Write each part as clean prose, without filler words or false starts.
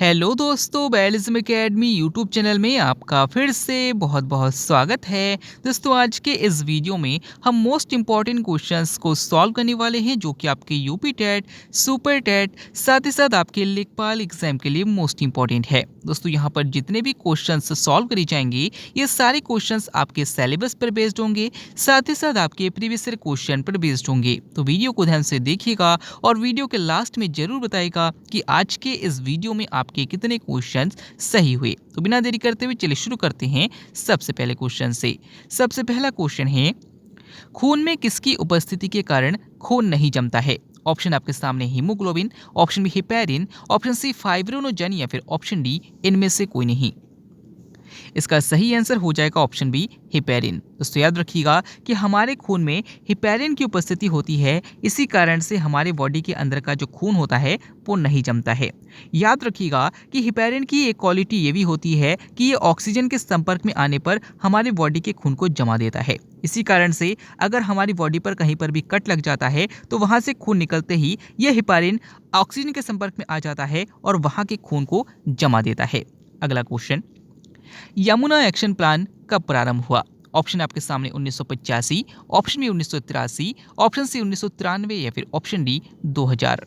Hello दोस्तों, बैलिज्म academy YouTube channel में आपका फिर से बहुत बहुत स्वागत है। दोस्तों, आज के इस वीडियो में हम मोस्ट इम्पॉर्टेंट क्वेश्चंस को सॉल्व करने वाले हैं जो कि आपके यूपी टेट, सुपर टेट, साथ ही साथ आपके लेखपाल एग्जाम के लिए मोस्ट इम्पॉर्टेंट है। दोस्तों, यहाँ पर जितने भी क्वेश्चंस सॉल्व करे जाएंगे ये सारे क्वेश्चंस आपके सिलेबस पर बेस्ड होंगे, साथ ही साथ आपके प्रीवियस ईयर क्वेश्चन पर बेस्ड होंगे। तो वीडियो को ध्यान से देखिएगा और वीडियो के लास्ट में जरूर बताइएगा कि आज के इस वीडियो में आपके कितने क्वेश्चंस सही हुए। तो बिना देरी करते हुए चलिए शुरू करते हैं सबसे पहले क्वेश्चन से। सबसे पहला क्वेश्चन है, खून में किसकी उपस्थिति के कारण खून नहीं जमता है? ऑप्शन आपके सामने haemoglobin, option B heparin, option C fibrinogen या फिर ऑप्शन डी इनमें से कोई नहीं। इसका सही आंसर हो जाएगा ऑप्शन बी हेपेरिन। दोस्तों, याद रखिएगा कि हमारे खून में हेपेरिन की उपस्थिति होती है, इसी कारण से हमारे बॉडी के अंदर का जो खून होता है वो नहीं जमता है। याद रखिएगा कि हेपेरिन की एक क्वालिटी ये भी होती है कि ये ऑक्सीजन के संपर्क में आने पर हमारे बॉडी के खून को जमा देता है। इसी कारण से अगर हमारी बॉडी पर कहीं पर भी कट लग जाता है तो वहां से खून निकलते ही यह हेपेरिन ऑक्सीजन के संपर्क में आ जाता है और वहां के खून को जमा देता है। अगला क्वेश्चन, यमुना एक्शन प्लान कब प्रारंभ हुआ? ऑप्शन आपके सामने 1985, ऑप्शन बी 1983, ऑप्शन सी 1993 या फिर ऑप्शन डी 2000।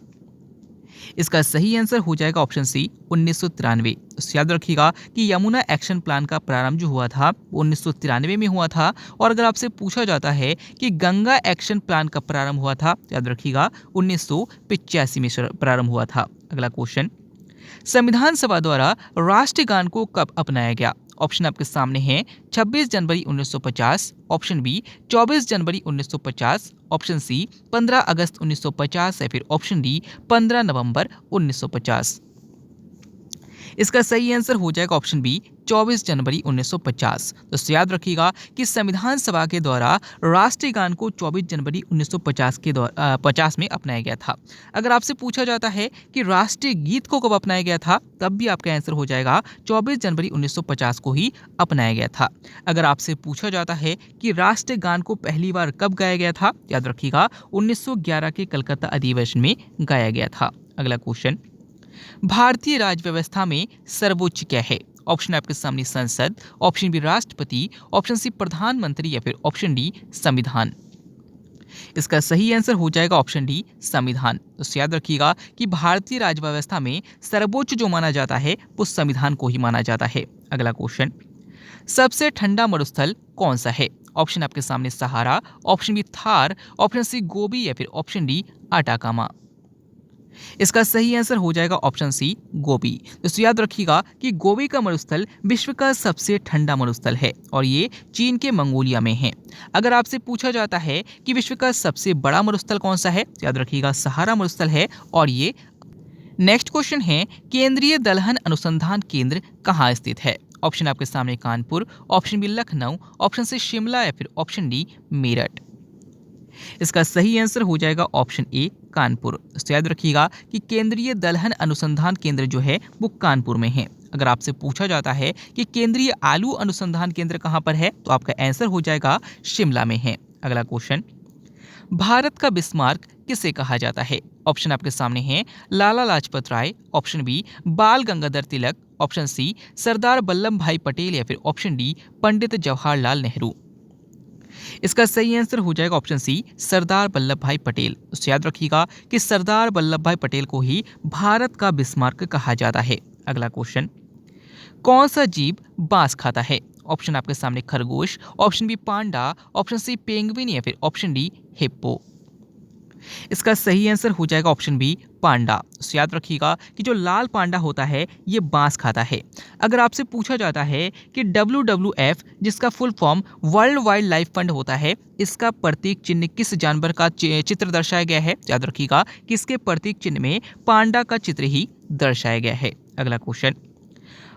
इसका सही आंसर हो जाएगा ऑप्शन सी 1993। तो याद रखिएगा कि यमुना एक्शन प्लान का प्रारंभ जो हुआ था वो 1993 में हुआ था। और अगर आपसे पूछा जाता है कि गंगा एक्शन प्लान कब प्रारंभ हुआ था, याद रखिएगा 1985 में प्रारंभ हुआ था। अगला क्वेश्चन, संविधान सभा द्वारा राष्ट्रीय गान को कब अपनाया गया? ऑप्शन आपके सामने हैं 26 जनवरी 1950, ऑप्शन बी 24 जनवरी 1950, ऑप्शन सी 15 अगस्त 1950 या फिर ऑप्शन डी 15 नवंबर 1950। इसका सही आंसर हो जाएगा ऑप्शन बी 24 जनवरी 1950। तो याद रखिएगा कि संविधान सभा के द्वारा राष्ट्रीय गान को 24 जनवरी 1950 के 50 में अपनाया गया था। अगर आपसे पूछा जाता है कि राष्ट्रीय गीत को कब अपनाया गया था, तब भी आपका आंसर हो जाएगा 24 जनवरी 1950 को ही अपनाया गया था। अगर आपसे पूछा जाता है कि राष्ट्रीय गान को पहली बार कब गाया गया था, याद रखिएगा 1911 के कलकत्ता अधिवेशन में गाया गया था। अगला क्वेश्चन, भारतीय राज्य व्यवस्था में सर्वोच्च क्या है? ऑप्शन आपके सामने संसद, ऑप्शन बी राष्ट्रपति, ऑप्शन सी प्रधानमंत्री या फिर ऑप्शन डी संविधान। इसका सही आंसर हो जाएगा ऑप्शन डी संविधान। तो याद रखिएगा कि भारतीय राज्य व्यवस्था में सर्वोच्च जो माना जाता है वो संविधान को ही माना जाता है। अगला क्वेश्चन, सबसे ठंडा मरुस्थल कौन सा है? ऑप्शन आपके सामने Sahara, option B Thar, option C Gobi या फिर ऑप्शन डी आटाकामा। इसका सही आंसर हो जाएगा ऑप्शन सी गोबी। दोस्तों, याद रखिएगा कि गोबी का मरुस्थल विश्व का सबसे ठंडा मरुस्थल है और ये चीन के मंगोलिया में है। अगर आपसे पूछा जाता है कि विश्व का सबसे बड़ा मरुस्थल कौन सा है, याद रखिएगा सहारा मरुस्थल है और ये। नेक्स्ट क्वेश्चन है, केंद्रीय दलहन अनुसंधान केंद्र कहाँ स्थित है? ऑप्शन आपके सामने Kanpur, option B Lucknow, option C Shimla या फिर ऑप्शन डी मेरठ। इसका सही आंसर हो जाएगा ऑप्शन ए कानपुर। तो याद रखिएगा कि केंद्रीय दलहन अनुसंधान केंद्र जो है वो कानपुर में है। अगर आपसे पूछा जाता है कि केंद्रीय आलू अनुसंधान केंद्र कहाँ पर है, तो आपका आंसर हो जाएगा शिमला में है। अगला क्वेश्चन, भारत का बिस्मार्क किसे कहा जाता है? ऑप्शन आपके सामने हैं लाला लाजपत राय, ऑप्शन बी बाल गंगाधर तिलक, ऑप्शन सी सरदार वल्लभ भाई पटेल या फिर ऑप्शन डी पंडित जवाहरलाल नेहरू। इसका सही आंसर हो जाएगा ऑप्शन सी सरदार वल्लभ भाई पटेल। तो याद रखिएगा कि सरदार वल्लभ भाई पटेल को ही भारत का बिस्मार्क कहा जाता है। अगला क्वेश्चन, कौन सा जीव बांस खाता है? ऑप्शन आपके सामने खरगोश, ऑप्शन बी पांडा, ऑप्शन सी पेंगुइन या फिर ऑप्शन डी हिप्पो। इसका सही आंसर हो जाएगा ऑप्शन बी पांडा। तो याद रखिएगा कि जो लाल पांडा होता है ये बांस खाता है। अगर आपसे पूछा जाता है कि WWF, जिसका full form world wild life fund होता है, इसका प्रतीक चिन्ह किस जानवर का चित्र दर्शाया गया है, याद रखिएगा कि इसके प्रतीक चिन्ह में पांडा का चित्र ही दर्शाया गया है। अगला क्वेश्चन,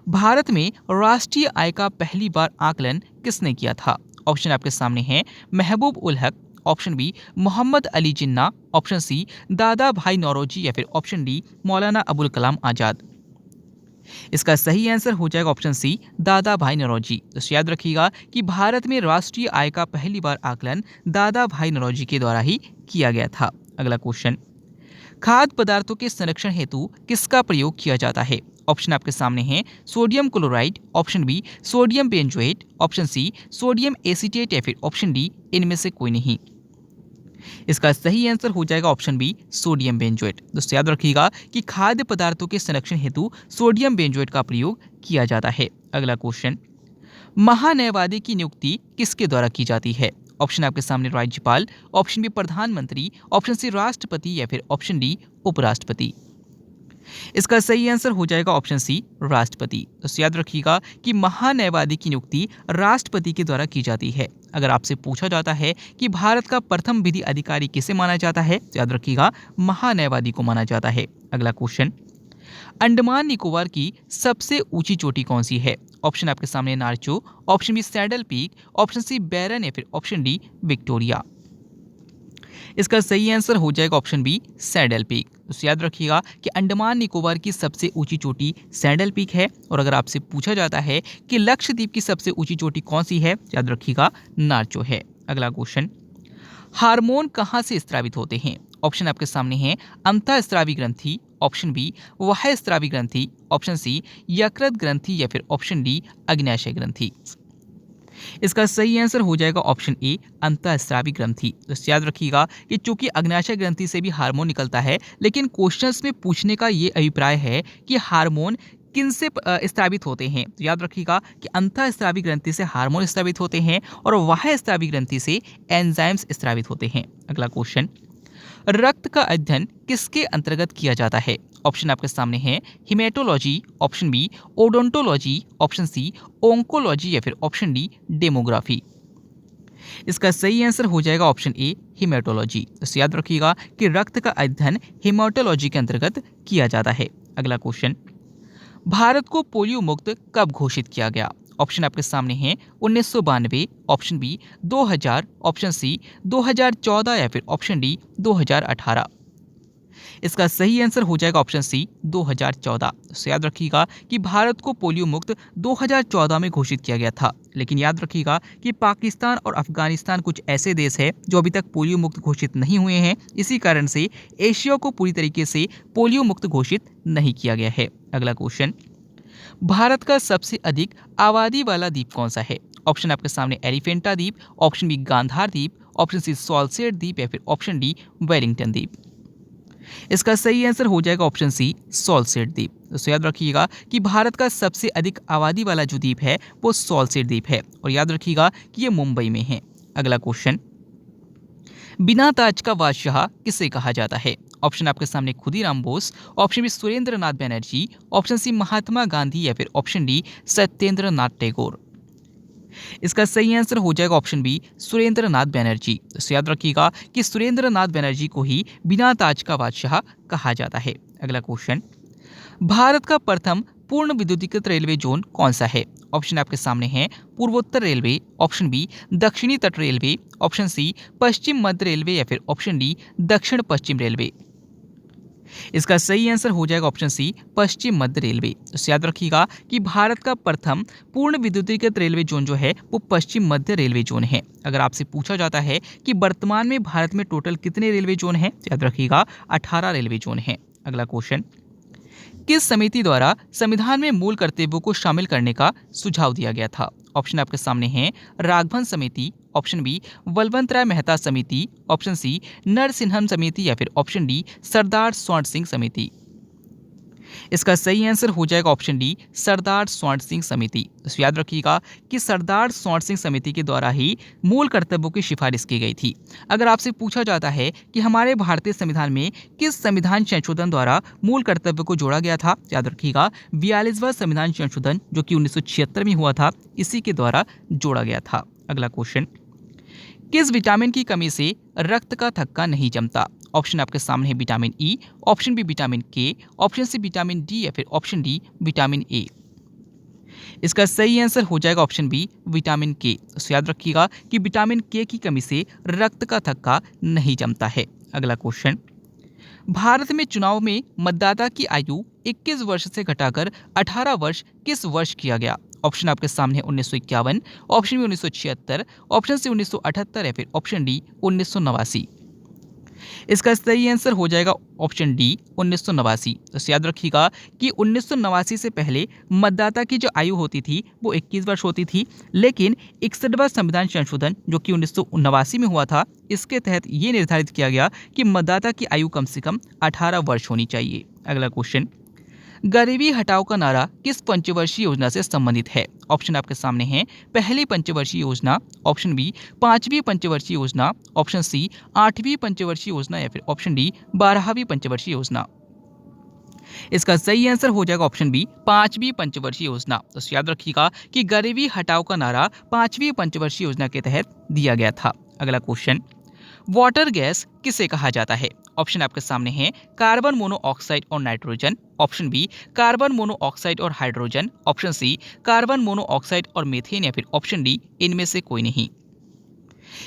भारत में राष्ट्रीय आय का पहली बार आकलन किसने किया था? ऑप्शन आपके सामने हैं महबूब ul Haq, option B Mohammad Ali Jinnah, option C दादा भाई नौरोजी या फिर ऑप्शन डी मौलाना अबुल कलाम आजाद। इसका सही आंसर हो जाएगा ऑप्शन सी दादा भाई नौरोजी। तो याद रखिएगा कि भारत में राष्ट्रीय आय का पहली बार आकलन दादा भाई नौरोजी के द्वारा ही किया गया था। अगला क्वेश्चन, खाद्य पदार्थों के संरक्षण हेतु किसका प्रयोग किया जाता है? ऑप्शन आपके सामने हैं sodium chloride, option B sodium benzoate, option C sodium acetate या फिर ऑप्शन डी इनमें से कोई नहीं। इसका सही आंसर हो जाएगा ऑप्शन बी सोडियम बेंजोएट। दोस्तों याद रखिएगा कि खाद्य पदार्थों के संरक्षण हेतु सोडियम बेंजोएट का प्रयोग किया जाता है। अगला क्वेश्चन, महान्यायवादी की नियुक्ति किसके द्वारा की जाती है? ऑप्शन आपके सामने राज्यपाल, ऑप्शन बी प्रधानमंत्री, ऑप्शन सी राष्ट्रपति या फिर ऑप्शन डी उपराष्ट्रपति। इसका सही आंसर हो जाएगा ऑप्शन सी राष्ट्रपति। तो याद रखिएगा कि महान्यायवादी की नियुक्ति राष्ट्रपति के द्वारा की जाती है। अगर आपसे पूछा जाता है कि भारत का प्रथम विधि अधिकारी किसे माना जाता है, तो याद रखिएगा महान्यायवादी को माना जाता है। अगला क्वेश्चन, अंडमान निकोबार की सबसे ऊंची चोटी कौन सी है? ऑप्शन आपके सामने नारचो, option B Saddle Peak, option C Barren या फिर ऑप्शन डी विक्टोरिया। इसका सही आंसर हो जाएगा ऑप्शन बी सैडल पीक। तो याद रखिएगा कि अंडमान निकोबार की सबसे ऊंची चोटी सैडल पीक है। और अगर आपसे पूछा जाता है कि लक्षद्वीप की सबसे ऊंची चोटी कौन सी है, याद रखिएगा नारचो है। अगला क्वेश्चन, हार्मोन कहाँ से स्रावित होते हैं? ऑप्शन आपके सामने हैं अंतःस्रावी ग्रंथि, ऑप्शन बी बाह्यस्रावी ग्रंथि, ऑप्शन सी यकृत ग्रंथि या फिर ऑप्शन डी अग्न्याशय ग्रंथि। इसका सही आंसर हो जाएगा ऑप्शन ए अंतःस्रावी ग्रंथि। तो याद रखिएगा कि चूंकि अग्न्याशय ग्रंथि से भी हार्मोन निकलता है, लेकिन क्वेश्चंस में पूछने का ये अभिप्राय है कि हार्मोन किनसे स्रावित होते हैं। तो याद रखिएगा कि अंतःस्रावी ग्रंथि से हार्मोन स्रावित होते हैं और बाह्यस्रावी ग्रंथि से एंजाइम्स स्रावित होते हैं। अगला क्वेश्चन, रक्त का अध्ययन किसके अंतर्गत किया जाता है? ऑप्शन आपके सामने हैं haematology, option B odontology, option C oncology या फिर ऑप्शन डी डेमोग्राफी। इसका सही आंसर हो जाएगा ऑप्शन ए हिमेटोलॉजी। तो याद रखिएगा कि रक्त का अध्ययन हिमेटोलॉजी के अंतर्गत किया जाता है। अगला क्वेश्चन, भारत को पोलियो मुक्त कब घोषित किया गया? ऑप्शन आपके सामने हैं 1992, ऑप्शन बी 2000, ऑप्शन सी 2014 या फिर ऑप्शन डी 2018। इसका सही आंसर हो जाएगा ऑप्शन सी 2014। तो याद रखिएगा कि भारत को पोलियो मुक्त 2014 में घोषित किया गया था। लेकिन याद रखिएगा कि पाकिस्तान और अफगानिस्तान कुछ ऐसे देश हैं जो अभी तक पोलियो मुक्त घोषित नहीं हुए हैं। इसी कारण से एशिया को पूरी तरीके से पोलियो मुक्त घोषित नहीं किया गया है। अगला क्वेश्चन, भारत का सबसे अधिक आबादी वाला द्वीप कौन सा है? ऑप्शन आपके सामने एलिफेंटा द्वीप, ऑप्शन बी गांधार द्वीप, ऑप्शन सी सॉल्सेट द्वीप या फिर ऑप्शन डी वेलिंगटन द्वीप। इसका सही आंसर हो जाएगा ऑप्शन सी सॉल्सेट द्वीप। तो याद रखिएगा कि भारत का सबसे अधिक आबादी वाला जो द्वीप है वो सॉल्सेट द्वीप है और याद रखिएगा कि ये मुंबई में है। अगला क्वेश्चन, बिना ताज का बादशाह किसे कहा जाता है? ऑप्शन आपके सामने खुदीराम बोस, ऑप्शन बी सुरेंद्र नाथ बनर्जी, ऑप्शन सी महात्मा गांधी या फिर ऑप्शन डी सत्येंद्र नाथ टैगोर। इसका सही आंसर हो जाएगा ऑप्शन बी सुरेंद्र नाथ बनर्जी। तो याद रखिएगा कि सुरेंद्र नाथ बनर्जी को ही बिना ताज का बादशाह कहा जाता है। अगला क्वेश्चन, भारत का प्रथम पूर्ण विद्युतीकृत रेलवे जोन कौन सा है? ऑप्शन आपके सामने हैं पूर्वोत्तर रेलवे, ऑप्शन बी दक्षिणी तट रेलवे, ऑप्शन सी पश्चिम मध्य रेलवे या फिर ऑप्शन डी दक्षिण पश्चिम रेलवे। इसका सही आंसर हो जाएगा ऑप्शन सी पश्चिम मध्य रेलवे। तो याद रखिएगा कि भारत का प्रथम पूर्ण विद्युतीकृत रेलवे जोन जो है वो पश्चिम मध्य रेलवे जोन है। अगर आपसे पूछा जाता है कि वर्तमान में भारत में टोटल कितने रेलवे जोन हैं, तो याद रखिएगा 18 रेलवे जोन हैं। अगला क्वेश्चन, किस समिति द्वारा संविधान में मूल कर्तव्यों को शामिल करने का सुझाव दिया गया था? ऑप्शन आपके सामने हैं राघवन समिति, ऑप्शन बी बलवंत राय मेहता समिति, ऑप्शन सी नरसिम्हम समिति या फिर ऑप्शन डी सरदार स्वर्ण सिंह समिति। इसका सही आंसर हो जाएगा ऑप्शन डी सरदार स्वर्ण सिंह समिति। तो याद रखिएगा कि सरदार स्वर्ण सिंह समिति के द्वारा ही मूल कर्तव्यों की सिफारिश की गई थी। अगर आपसे पूछा जाता है कि हमारे भारतीय संविधान में किस संविधान संशोधन द्वारा मूल कर्तव्य को जोड़ा गया था, याद रखिएगा 42वां संविधान संशोधन जो कि 1976 में हुआ था, इसी के द्वारा जोड़ा गया था। अगला क्वेश्चन, किस विटामिन की कमी से रक्त का थक्का नहीं जमता? ऑप्शन आपके सामने है vitamin E, option B vitamin K, option C vitamin D या फिर ऑप्शन डी विटामिन ए। इसका सही आंसर हो जाएगा ऑप्शन बी विटामिन के। तो याद रखिएगा कि विटामिन के की कमी से रक्त का थक्का नहीं जमता है। अगला क्वेश्चन, भारत में चुनाव में मतदाता की आयु 21 वर्ष से घटाकर 18 वर्ष किस वर्ष किया गया? ऑप्शन आपके सामने 1951, ऑप्शन बी 1976, ऑप्शन सी 1978 या फिर ऑप्शन डी 1989। इसका सही आंसर हो जाएगा ऑप्शन डी 1989। तो याद रखिएगा कि 1989 से पहले मतदाता की जो आयु होती थी वो 21 वर्ष होती थी, लेकिन 61वां संविधान संशोधन जो कि 1989 में हुआ था, इसके तहत ये निर्धारित किया गया कि मतदाता की आयु कम से कम 18 वर्ष होनी चाहिए। अगला क्वेश्चन, गरीबी हटाओ का नारा किस पंचवर्षीय योजना से संबंधित है? ऑप्शन आपके सामने हैं, पहली पंचवर्षीय योजना, ऑप्शन बी पांचवी पंचवर्षीय योजना, ऑप्शन सी आठवीं पंचवर्षीय योजना या फिर ऑप्शन डी 12वीं पंचवर्षीय योजना। इसका सही आंसर हो जाएगा ऑप्शन बी पांचवी पंचवर्षीय योजना। तो याद रखिएगा कि गरीबी हटाओ का नारा पांचवी पंचवर्षीय योजना के तहत दिया गया था। अगला क्वेश्चन, वाटर गैस किसे कहा जाता है? ऑप्शन आपके सामने हैं, कार्बन मोनोऑक्साइड और nitrogen, option B carbon monoxide और hydrogen, option C carbon monoxide और मीथेन या फिर ऑप्शन डी इनमें से कोई नहीं।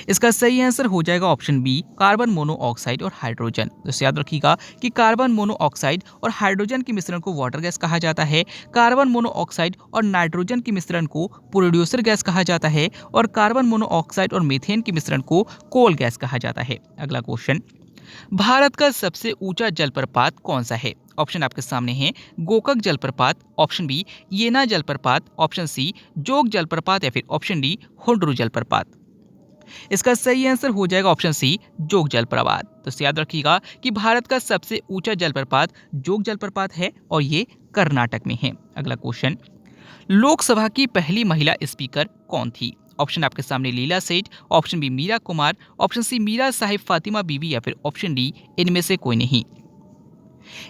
इसका सही आंसर हो जाएगा ऑप्शन बी कार्बन मोनोऑक्साइड और हाइड्रोजन। तो याद रखिएगा कि कार्बन मोनोऑक्साइड और हाइड्रोजन के मिश्रण को वाटर गैस कहा जाता है, कार्बन मोनोऑक्साइड और नाइट्रोजन के मिश्रण को प्रोड्यूसर गैस कहा जाता है और कार्बन मोनोऑक्साइड और मीथेन के मिश्रण को कोल गैस कहा जाता है। अगला क्वेश्चन, भारत का सबसे ऊंचा जलप्रपात कौन सा है? ऑप्शन आपके सामने हैं, गोकक जलप्रपात, ऑप्शन बी येना जलप्रपात, ऑप्शन सी जोग जलप्रपात या फिर ऑप्शन डी हुंड्रू जलप्रपात। इसका सही आंसर हो जाएगा ऑप्शन सी जोग जलप्रपात। तो याद रखिएगा कि भारत का सबसे ऊंचा जलप्रपात जोग जलप्रपात है और ये कर्नाटक में है। अगला क्वेश्चन, लोकसभा की पहली महिला स्पीकर कौन थी? ऑप्शन आपके सामने Leela Seth, option B Meira Kumar, option C Meera Sahib Fathima Beevi या फिर ऑप्शन डी इनमें से कोई नहीं।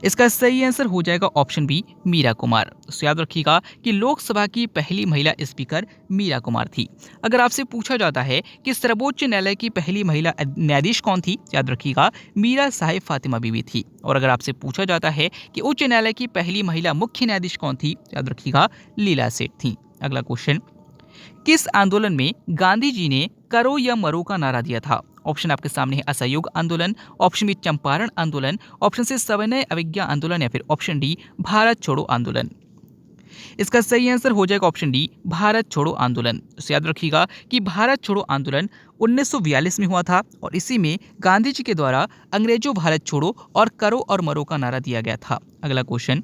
इसका सही आंसर हो जाएगा ऑप्शन बी मीरा कुमार। तो याद रखिएगा कि लोकसभा की पहली महिला स्पीकर मीरा कुमार थी। अगर आपसे पूछा जाता है कि सर्वोच्च न्यायालय की पहली महिला न्यायाधीश कौन थी, याद रखिएगा मीरा साहिब फातिमा बीबी थी। और अगर आपसे पूछा जाता है कि उच्च न्यायालय की पहली महिला मुख्य न्यायाधीश कौन थी, याद रखिएगा लीला सेठ थी। अगला क्वेश्चन, किस आंदोलन में गांधी जी ने करो या मरो का नारा दिया था? ऑप्शन आपके सामने है, असहयोग आंदोलन, ऑप्शन बी चंपारण आंदोलन, ऑप्शन सी सविनय अवज्ञा आंदोलन या फिर ऑप्शन डी भारत छोड़ो आंदोलन। इसका सही आंसर हो जाएगा ऑप्शन डी भारत छोड़ो आंदोलन। तो याद रखिएगा कि भारत छोड़ो आंदोलन 1942 में हुआ था और इसी में गांधी जी के द्वारा अंग्रेजों भारत छोड़ो और करो और मरो का नारा दिया गया था। अगला क्वेश्चन,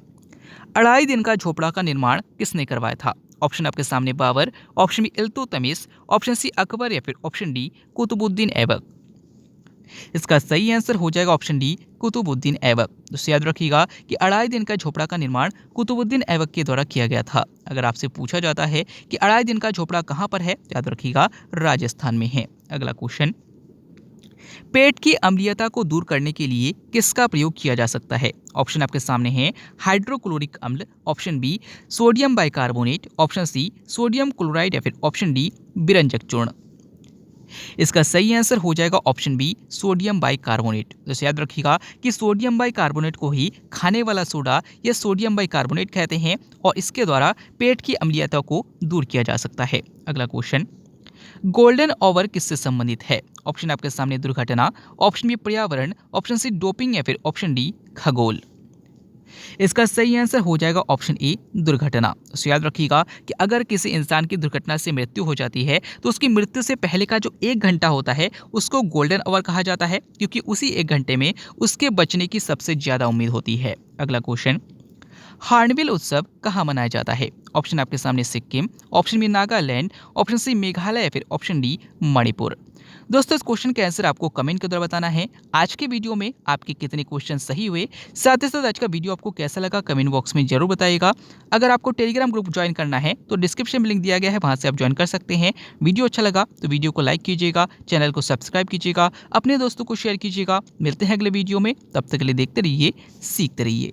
अढ़ाई दिन का झोपड़ा का निर्माण किसने करवाया था? ऑप्शन आपके सामने Babur, option B Iltutmish, option C Akbar या फिर ऑप्शन डी कुतुबुद्दीन ऐबक। इसका सही आंसर हो जाएगा ऑप्शन डी कुतुबुद्दीन ऐबक। तो याद रखिएगा कि अढ़ाई दिन का झोपड़ा का निर्माण कुतुबुद्दीन ऐबक के द्वारा किया गया था। अगर आपसे पूछा जाता है कि अढ़ाई दिन का झोपड़ा कहाँ पर है, याद रखिएगा राजस्थान में है। अगला क्वेश्चन, पेट की अम्लीयता को दूर करने के लिए किसका प्रयोग किया जा सकता है? ऑप्शन आपके सामने हैं, हाइड्रोक्लोरिक अम्ल, option B sodium bicarbonate, option C sodium chloride या फिर ऑप्शन डी विरंजक चूर्ण। इसका सही आंसर हो जाएगा ऑप्शन बी सोडियम बाइकार्बोनेट। जैसे याद रखिएगा कि सोडियम बाइकार्बोनेट को ही खाने वाला सोडा या सोडियम बाइकार्बोनेट कहते हैं और इसके द्वारा पेट की अम्लीयता को दूर किया जा सकता है। अगला क्वेश्चन, गोल्डन आवर किससे संबंधित है? ऑप्शन आपके सामने दुर्घटना, ऑप्शन बी पर्यावरण, ऑप्शन सी डोपिंग या फिर ऑप्शन डी खगोल। इसका सही आंसर हो जाएगा ऑप्शन ए दुर्घटना। तो याद रखिएगा कि अगर किसी इंसान की दुर्घटना से मृत्यु हो जाती है तो उसकी मृत्यु से पहले का जो 1 घंटा होता है उसको गोल्डन आवर कहा जाता है, क्योंकि उसी 1 घंटे में उसके बचने की सबसे ज्यादा उम्मीद होती है। अगला क्वेश्चन, हार्नबिल उत्सव कहाँ मनाया जाता है? ऑप्शन आपके सामने Sikkim, option B Nagaland, option C Meghalaya या फिर ऑप्शन डी मणिपुर। दोस्तों, इस क्वेश्चन का आंसर आपको कमेंट के द्वारा बताना है। आज के वीडियो में आपके कितने क्वेश्चन सही हुए, साथ ही साथ आज का वीडियो आपको कैसा लगा कमेंट बॉक्स में जरूर बताइएगा। अगर आपको टेलीग्राम ग्रुप ज्वाइन करना है तो डिस्क्रिप्शन में लिंक दिया गया है, वहां से आप ज्वाइन कर सकते हैं। वीडियो अच्छा लगा तो वीडियो को लाइक कीजिएगा, चैनल को सब्सक्राइब कीजिएगा, अपने दोस्तों को शेयर कीजिएगा। मिलते हैं अगले वीडियो में, तब तक के लिए देखते रहिए, सीखते रहिए।